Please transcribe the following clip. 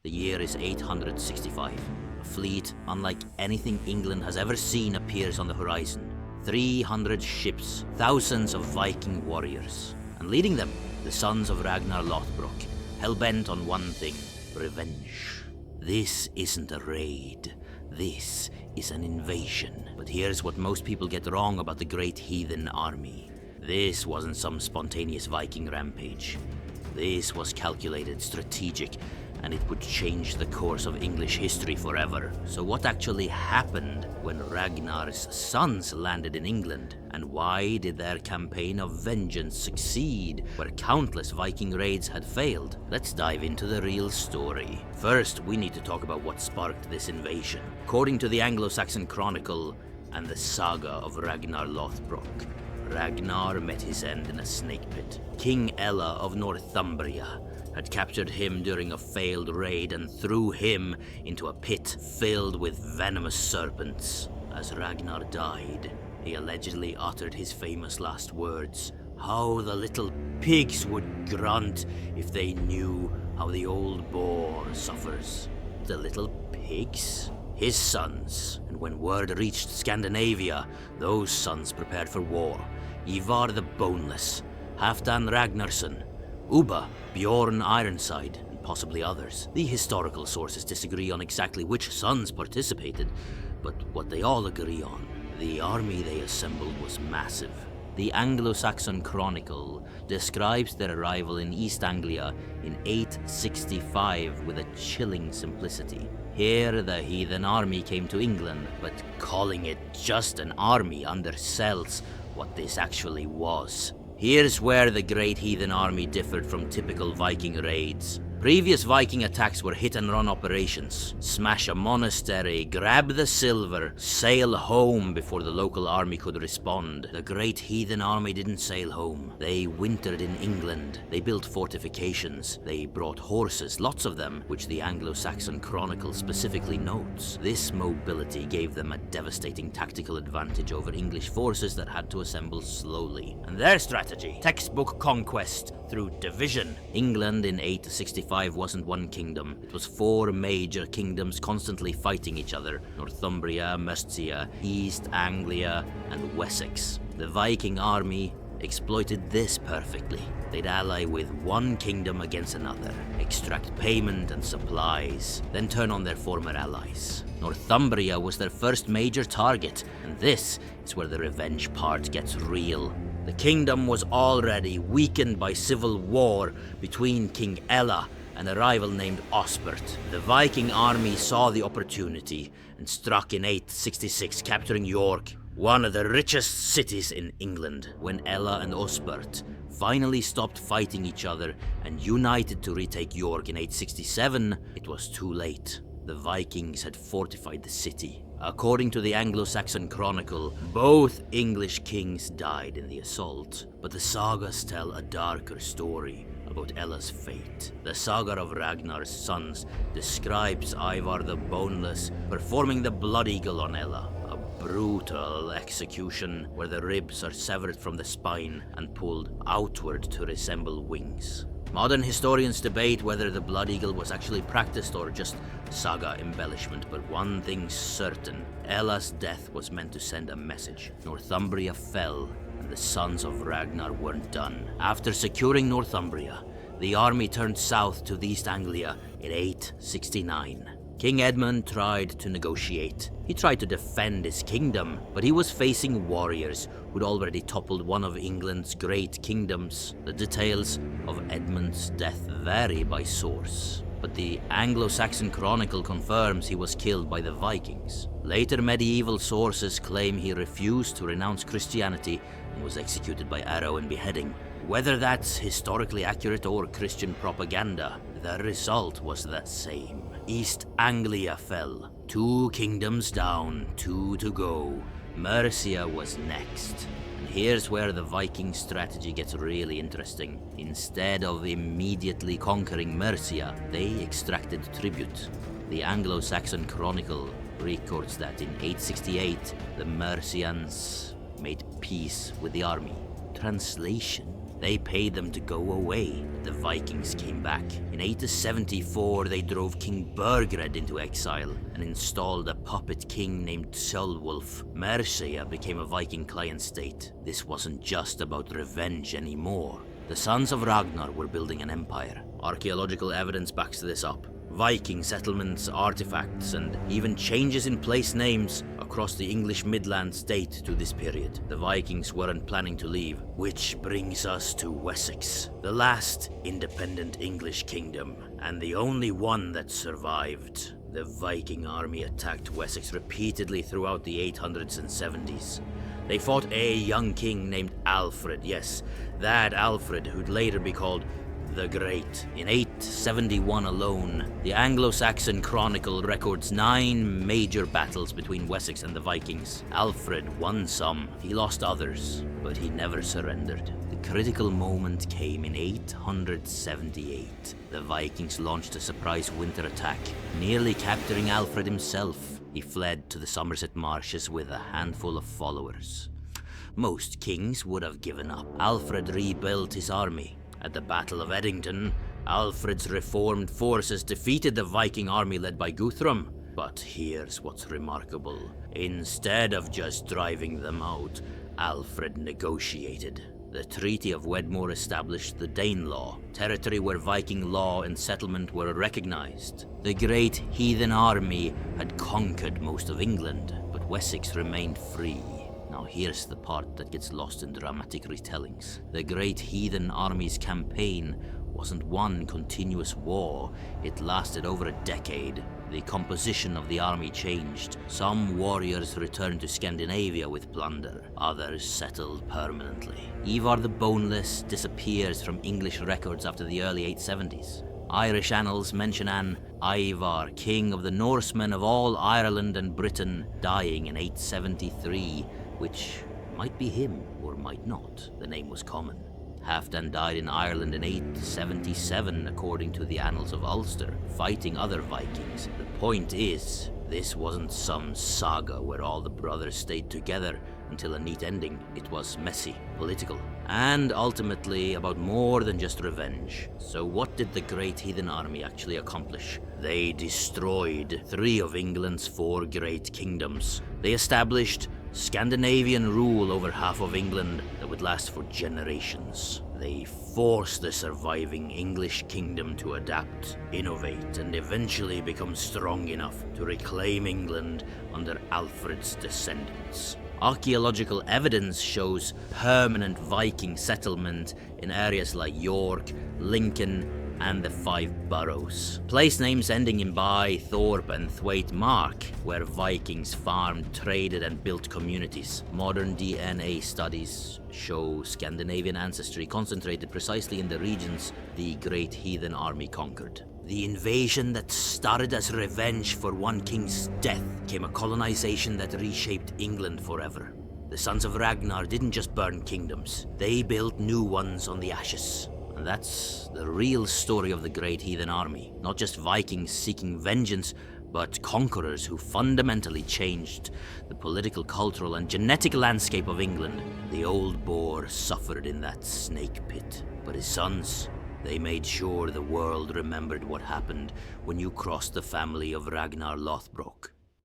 The year is 865. A fleet unlike anything England has ever seen appears on the horizon. 300 ships, thousands of Viking warriors, and leading them, the sons of Ragnar Lothbrok, hell-bent on one thing: revenge. This isn't a raid. This is an invasion. But here's what most people get wrong about the Great Heathen Army. This wasn't some spontaneous Viking rampage. This was calculated, strategic, and it would change the course of English history forever. So what actually happened when Ragnar's sons landed in England? And why did their campaign of vengeance succeed where countless Viking raids had failed? Let's dive into the real story. First, we need to talk about what sparked this invasion. According to the Anglo-Saxon Chronicle and the saga of Ragnar Lothbrok, Ragnar met his end in a snake pit. King Ella of Northumbria had captured him during a failed raid and threw him into a pit filled with venomous serpents. As Ragnar died, he allegedly uttered his famous last words: "How the little pigs would grunt if they knew how the old boar suffers." The little pigs? His sons. And when word reached Scandinavia, those sons prepared for war. Ivar the Boneless, Halfdan Ragnarsson, Ubba, Bjorn Ironside, and possibly others. The historical sources disagree on exactly which sons participated, but what they all agree on: the army they assembled was massive. The Anglo-Saxon Chronicle describes their arrival in East Anglia in 865 with a chilling simplicity. Here, the heathen army came to England, but calling it just an army undersells what this actually was. Here's where the Great Heathen Army differed from typical Viking raids. Previous Viking attacks were hit-and-run operations. Smash a monastery, grab the silver, sail home before the local army could respond. The Great Heathen Army didn't sail home. They wintered in England. They built fortifications. They brought horses, lots of them, which the Anglo-Saxon Chronicle specifically notes. This mobility gave them a devastating tactical advantage over English forces that had to assemble slowly. And their strategy: textbook conquest through division. England in 865 wasn't one kingdom. It was 4 major kingdoms constantly fighting each other: Northumbria, Mercia, East Anglia, and Wessex. The Viking army exploited this perfectly. They'd ally with one kingdom against another, extract payment and supplies, then turn on their former allies. Northumbria was their first major target, and this is where the revenge part gets real. The kingdom was already weakened by civil war between King Ella and a rival named Osbert. The Viking army saw the opportunity and struck in 866, capturing York, one of the richest cities in England. When Ella and Osbert finally stopped fighting each other and united to retake York in 867, it was too late. The Vikings had fortified the city. According to the Anglo-Saxon Chronicle, both English kings died in the assault, but the sagas tell a darker story about Ella's fate. The saga of Ragnar's sons describes Ivar the Boneless performing the Blood Eagle on Ella, a brutal execution where the ribs are severed from the spine and pulled outward to resemble wings. Modern historians debate whether the Blood Eagle was actually practiced or just saga embellishment, but one thing's certain: Ella's death was meant to send a message. Northumbria fell, and the sons of Ragnar weren't done. After securing Northumbria, the army turned south to East Anglia in 869. King Edmund tried to negotiate. He tried to defend his kingdom, but he was facing warriors who'd already toppled one of England's great kingdoms. The details of Edmund's death vary by source, but the Anglo-Saxon Chronicle confirms he was killed by the Vikings. Later medieval sources claim he refused to renounce Christianity and was executed by arrow and beheading. Whether that's historically accurate or Christian propaganda, the result was the same. East Anglia fell. 2 kingdoms down, 2 to go. Mercia was next. And here's where the Viking strategy gets really interesting. Instead of immediately conquering Mercia, they extracted tribute. The Anglo-Saxon Chronicle records that in 868, the Mercians made peace with the army. Translation: They paid them to go away. The Vikings came back. In 874, they drove King Burgred into exile and installed a puppet king named Ceolwulf. Mercia became a Viking client state. This wasn't just about revenge anymore. The sons of Ragnar were building an empire. Archaeological evidence backs this up. Viking settlements, artifacts, and even changes in place names across the English Midlands date to this period. The Vikings weren't planning to leave, which brings us to Wessex, the last independent English kingdom, and the only one that survived. The Viking army attacked Wessex repeatedly throughout the 800s and 70s. They fought a young king named Alfred, yes, that Alfred who'd later be called the Great. In 871 alone, the Anglo-Saxon Chronicle records 9 major battles between Wessex and the Vikings. Alfred won some, he lost others, but he never surrendered. The critical moment came in 878. The Vikings launched a surprise winter attack, nearly capturing Alfred himself. He fled to the Somerset marshes with a handful of followers. Most kings would have given up. Alfred rebuilt his army. At the Battle of Edington, Alfred's reformed forces defeated the Viking army led by Guthrum. But here's what's remarkable. Instead of just driving them out, Alfred negotiated. The Treaty of Wedmore established the Danelaw, territory where Viking law and settlement were recognized. The Great Heathen Army had conquered most of England, but Wessex remained free. Now here's the part that gets lost in dramatic retellings. The Great Heathen Army's campaign wasn't one continuous war. It lasted over a decade. The composition of the army changed. Some warriors returned to Scandinavia with plunder. Others settled permanently. Ivar the Boneless disappears from English records after the early 870s. Irish annals mention an Ivar, king of the Norsemen of all Ireland and Britain, dying in 873, which might be him or might not. The name was common. Halfdan died in Ireland in 877, according to the Annals of Ulster, fighting other Vikings. The point is, this wasn't some saga where all the brothers stayed together until a neat ending. It was messy, political, and ultimately about more than just revenge. So what did the Great Heathen Army actually accomplish? They destroyed 3 of England's 4 great kingdoms. They established Scandinavian rule over half of England that would last for generations. They forced the surviving English kingdom to adapt, innovate, and eventually become strong enough to reclaim England under Alfred's descendants. Archaeological evidence shows permanent Viking settlement in areas like York, Lincoln, and the 5 boroughs. Place names ending in by, Thorpe, and Thwaite mark where Vikings farmed, traded, and built communities. Modern DNA studies show Scandinavian ancestry concentrated precisely in the regions the Great Heathen Army conquered. The invasion that started as revenge for one king's death became a colonization that reshaped England forever. The sons of Ragnar didn't just burn kingdoms, they built new ones on the ashes. And that's the real story of the Great Heathen Army. Not just Vikings seeking vengeance, but conquerors who fundamentally changed the political, cultural, and genetic landscape of England. The old boar suffered in that snake pit, but his sons, they made sure the world remembered what happened when you crossed the family of Ragnar Lothbrok.